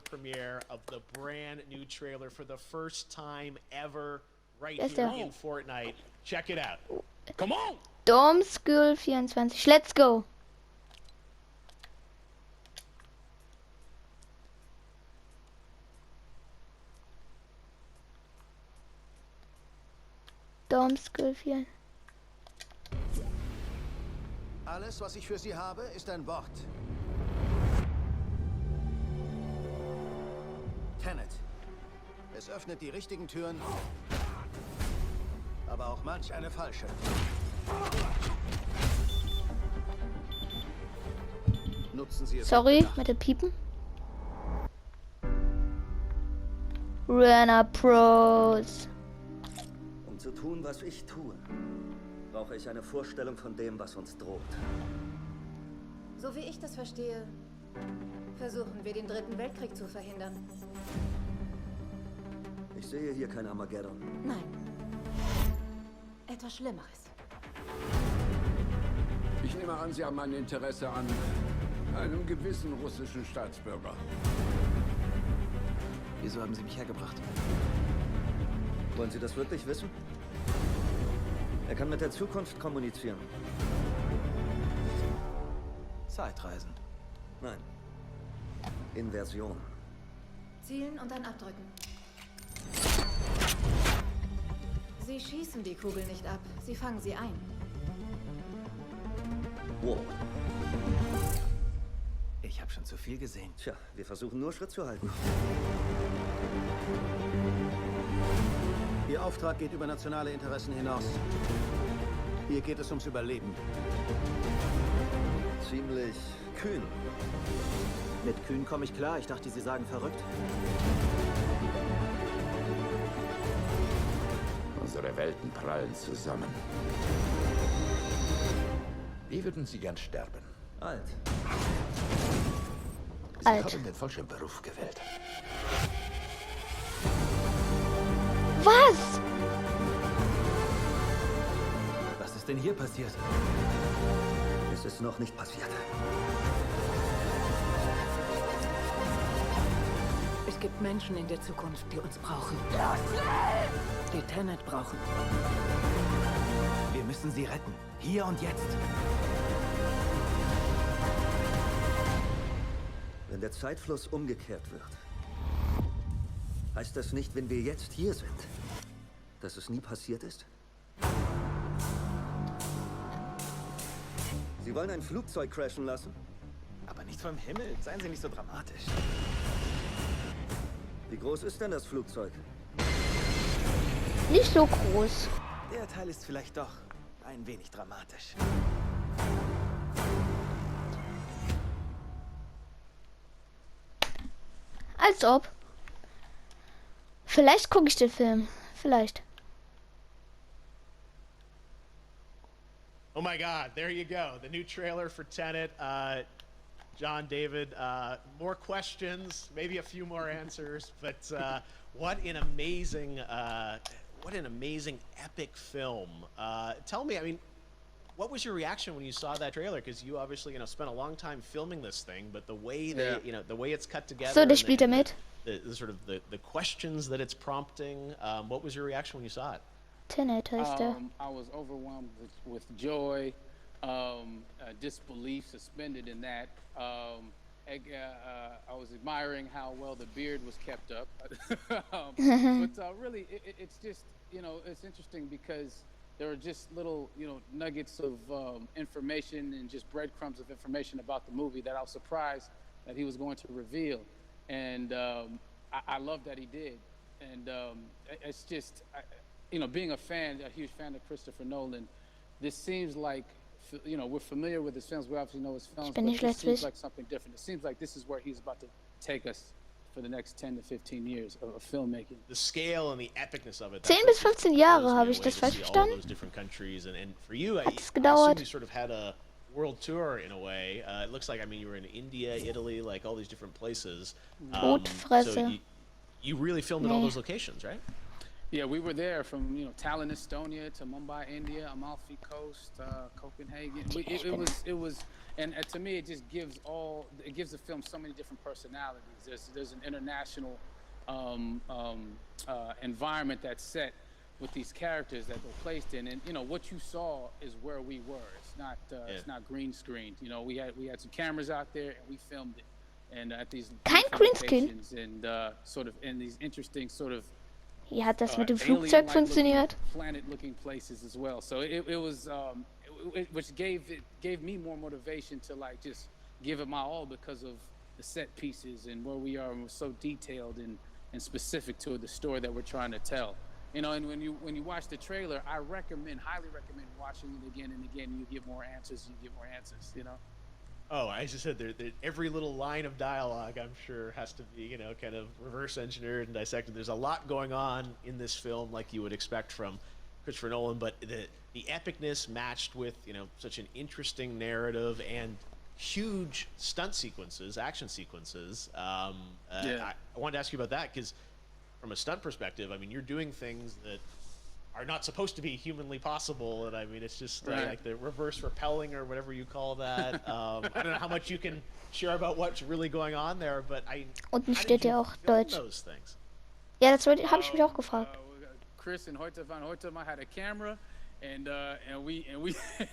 premiere of the brand new trailer for the first time ever right here in Fortnite. Check it out. Come on! Dom School 24. Let's go. Dom School 4. Alles, was ich für Sie habe, ist ein Wort. Tenet. Es öffnet die richtigen Türen, aber auch manch eine falsche. Nutzen Sie es. Sorry, mit dem Piepen. Runner Pros. Um zu tun, was ich tue, brauche ich eine Vorstellung von dem, was uns droht. So wie ich das verstehe, versuchen wir den Dritten Weltkrieg zu verhindern. Ich sehe hier kein Armageddon. Nein. Etwas Schlimmeres. Ich nehme an, Sie haben ein Interesse an einem gewissen russischen Staatsbürger. Wieso haben Sie mich hergebracht? Wollen Sie das wirklich wissen? Er kann mit der Zukunft kommunizieren. Zeitreisen. Nein. Inversion. Zielen und dann abdrücken. Sie schießen die Kugel nicht ab, sie fangen sie ein. Wow. Ich habe schon zu viel gesehen. Tja, wir versuchen nur Schritt zu halten. Ihr Auftrag geht über nationale Interessen hinaus. Hier geht es ums Überleben. Ziemlich kühn. Mit Kühn komme ich klar. Ich dachte, Sie sagen verrückt. Unsere Welten prallen zusammen. Wie würden Sie gern sterben? Alt. Sie Alt. haben den falschen Beruf gewählt. Was? Was ist denn hier passiert? Es ist noch nicht passiert. Es gibt Menschen in der Zukunft, die uns brauchen. Die Tenet brauchen. Wir müssen sie retten. Hier und jetzt. Wenn der Zeitfluss umgekehrt wird, heißt das nicht, wenn wir jetzt hier sind, dass es nie passiert ist? Sie wollen ein Flugzeug crashen lassen? Aber nicht vom Himmel. Seien Sie nicht so dramatisch. Wie groß ist denn das Flugzeug? Nicht so groß. Der Teil ist vielleicht doch ein wenig dramatisch. Als ob. Vielleicht gucke ich den Film. Vielleicht. Oh my God, there you go. The new trailer for Tenet. John, David, more questions, maybe a few more answers, but what an amazing epic film. Tell me, I mean, what was your reaction when you saw that trailer? Because you obviously, spent a long time filming this thing, but the way they, the way it's cut together. So, der spielt mit. The sort of the questions that it's prompting. What was your reaction when you saw it? Tenet heißt der. I was overwhelmed with joy, disbelief, suspended in that. I was admiring how well the beard was kept up. But really, it's just, it's interesting because there are just little, nuggets of information and just breadcrumbs of information about the movie that I was surprised that he was going to reveal. And I love that he did. And it's just, being a huge fan of Christopher Nolan, this seems like, we're familiar with his films. We obviously know his films, but it seems like something different. It seems like this is where he's about to take us for the next 10 to 15 years of filmmaking. The scale and the epicness of it. 10 bis 15 Jahre, habe ich das falsch verstanden? Those different countries, and for you, I gedauert. assume you sort of had a world tour in a way. It looks like, you were in India, Italy, like all these different places. Todfresse. So you really filmed in all those locations, right? Yeah, we were there from Tallinn, Estonia to Mumbai, India, Amalfi Coast, Copenhagen. It was, and to me, it just gives the film so many different personalities. There's an international environment that's set with these characters that they're placed in, and what you saw is where we were. It's not green screened. We had some cameras out there and we filmed it, and at these Kein Greenscreen. locations and sort of in these interesting sort of Wie hat das mit dem Flugzeug funktioniert? planet-looking places as well. So it was, which gave me more motivation to like just give it my all because of the set pieces and where we are, and we're so detailed and specific to the story that we're trying to tell. And when you watch the trailer, I highly recommend watching it again and again. You get more answers. Oh, as I said, every little line of dialogue, I'm sure, has to be, kind of reverse engineered and dissected. There's a lot going on in this film, like you would expect from Christopher Nolan, but the epicness matched with, such an interesting narrative and huge stunt sequences, action sequences. I wanted to ask you about that because, from a stunt perspective, I mean, you're doing things that are not supposed to be humanly possible, and I mean, it's just like the reverse rappelling or whatever you call that. I don't know how much you can share about what's really going on there, but Unten steht ja auch Deutsch. Those things? Ja, das habe ich mich auch gefragt. Chris and Hoyte van Hoytema had a camera, and we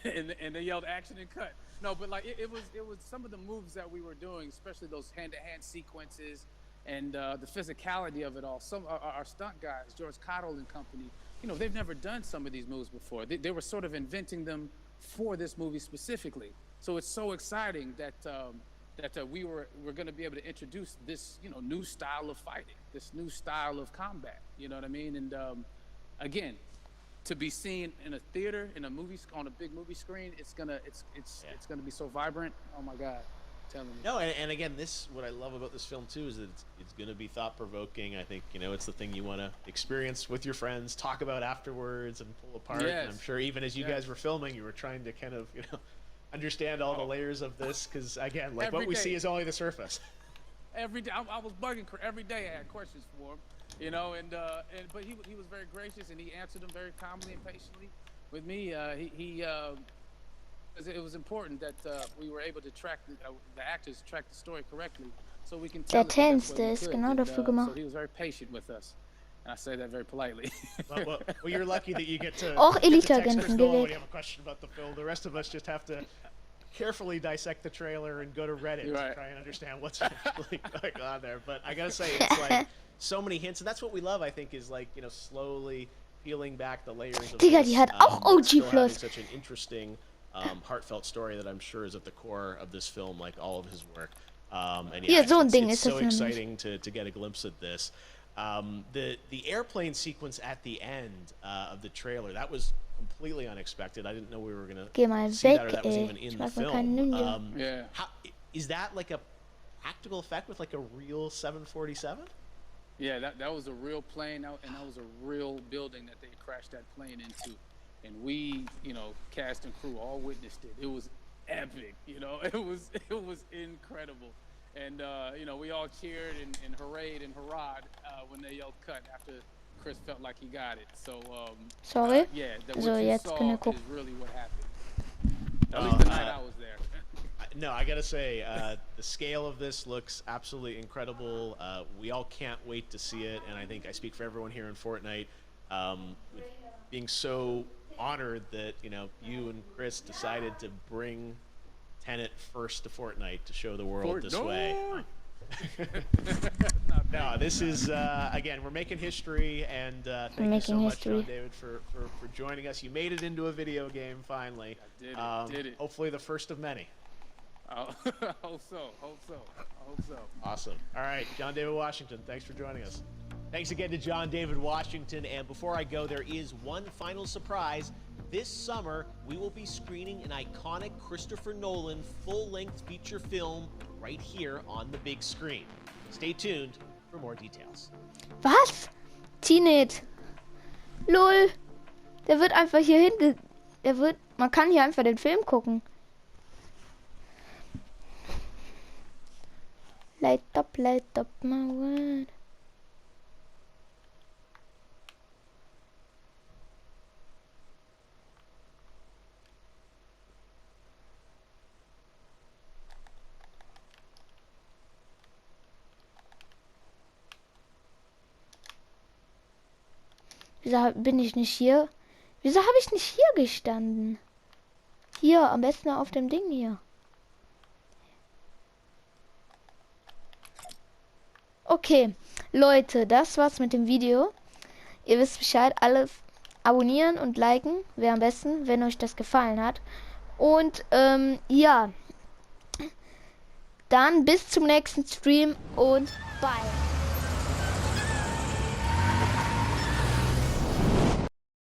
and they yelled action and cut. No, but like it was some of the moves that we were doing, especially those hand-to-hand sequences, and the physicality of it all. Some our stunt guys, George Cottle and company. They've never done some of these moves before. They were sort of inventing them for this movie specifically. So it's so exciting that we're going to be able to introduce this new style of fighting, this new style of combat. You know what I mean? And again, to be seen in a theater, in a movie, on a big movie screen, it's gonna be so vibrant. Oh my God. No, and again, what I love about this film too is that it's going to be thought-provoking. I think it's the thing you want to experience with your friends, talk about afterwards, and pull apart. Yes. And I'm sure even as you guys were filming, you were trying to kind of understand all the layers of this because again, like what we see is only the surface. Every day, I was bugging. Every day, I had questions for him, but he was very gracious and he answered them very calmly and patiently with me. It was important that we were able to track the actors track the story correctly, so we can tell Der Tänzte ist genau dafür gemacht. So he was very patient with us, and I say that very politely. well, you're lucky that you get to. Auch get to text Elite-Agenten, Chris geh Nolan when weg. you have a question about the film. The rest of us just have to carefully dissect the trailer and go to Reddit to try and understand what's actually going on there. But I gotta say, it's like so many hints, and that's what we love. I think is like slowly peeling back the layers of Digga, this, die hat auch OG still having Plus. such an interesting, heartfelt story that I'm sure is at the core of this film, like all of his work. And Hier, so ein Ding it's ist das so nämlich. exciting to get a glimpse of this. The airplane sequence at the end of the trailer, that was completely unexpected. I didn't know we were gonna Geh mal see that, or weg, that was ey. even in Ich the mag mal keinen film. Ninja. Is that like a practical effect with like a real 747? Yeah, that was a real plane, and that was a real building that they crashed that plane into. And we, cast and crew all witnessed it. It was epic, it was incredible. And, we all cheered and hurrayed and hurrahed when they yelled cut after Chris felt like he got it. So, Sorry? yeah, So, what you jetzt saw können wir is gucken. really what happened. At least the night I was there. No, I gotta say, the scale of this looks absolutely incredible. We all can't wait to see it, and I think I speak for everyone here in Fortnite, with being so honored that you and Chris decided to bring Tenet first to Fortnite to show the world this way. No, this is again, we're making history, and thank you so much, John David, for joining us. You made it into a video game finally. I did it. Hopefully the first of many. Hope so. Awesome. All right, John David Washington, thanks for joining us. Thanks again to John David Washington. And before I go, there is one final surprise. This summer, we will be screening an iconic Christopher Nolan full-length feature film right here on the big screen. Stay tuned for more details. Was? Tenet. Lol. Der wird einfach hier hinten. Man kann hier einfach den Film gucken. Light up my world. bin ich nicht hier? Wieso habe ich nicht hier gestanden? Hier, am besten auf dem Ding hier. Okay, Leute, das war's mit dem Video. Ihr wisst Bescheid, alles abonnieren und liken wäre am besten, wenn euch das gefallen hat. Und ja, dann bis zum nächsten Stream und bye.